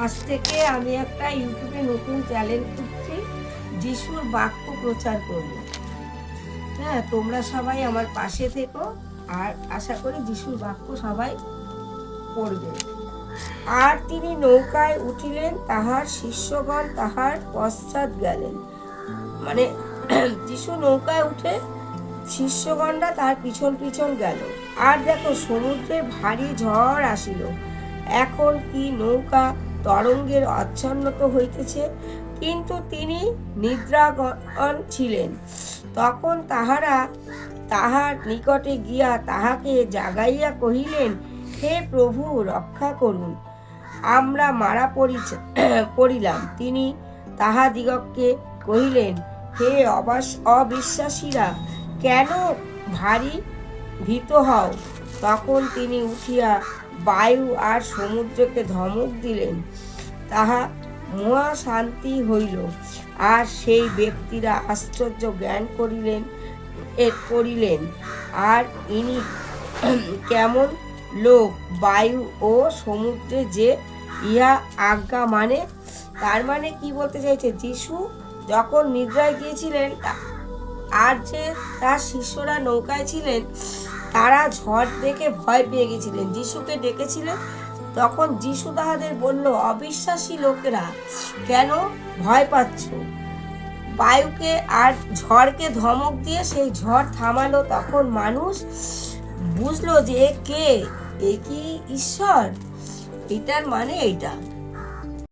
আজ থেকে আমি একটা ইউটিউবে নতুন চ্যানেল খুলছি, যিশুর বাক্য প্রচার করব। হ্যাঁ, তোমরা সবাই আমার পাশে থেকো, আর আশা করি যিশুর বাক্য সবাই পড়বে। আর তিনি নৌকায় উঠিলেন, তাহার শিষ্যগণ তাহার পশ্চাৎ গেলেন। মানে যিশু নৌকায় উঠে শিষ্যগণরা তার পিছন পিছন গেল। আর দেখো, সমুদ্রে ভারী ঝড় আসিল, এখন কি নৌকা তরঙ্গের আচ্ছন্নত হইতেছে, কিন্তু তিনি নিদ্রাগণ ছিলেন। তখন তাহারা তাহার নিকটে গিয়া তাহাকে জাগাইয়া কহিলেন, হে প্রভু, রক্ষা করুন, আমরা মারা পড়িলাম। তিনি তাহাদিগকে কহিলেন, হে অবিশ্বাসীরা, কেন ভারী ভীত হও? তখন তিনি উঠিয়া বায়ু আর সমুদ্রকে ধমক দিলেন, তাহা মহা শান্তি হইল। আর সেই ব্যক্তিরা আশ্চর্য জ্ঞান করিলেন, আর ইনি কেমন লোক, বায়ু ও সমুদ্রে যে ইহা আজ্ঞা মানে। তার মানে কি বলতে চাইছে, যিশু যখন নিদ্রায় গিয়েছিলেন আর যে তার শিষ্যরা নৌকায় ছিলেন, তারা ঝড় দেখে ভয় পেয়ে গেছিলেন, যিশুকে ডেকেছিলেন। তখন যিশু তাহাদের বলল, অবিশ্বাসী লোকেরা, কেন ভয় পাচ্ছ? বায়ুকে আর ঝড়কে ধমক দিয়ে সেই ঝড় থামালো। তখন মানুষ বুঝলো যে কে, এ কি ঈশ্বর। এটার মানে এইটা।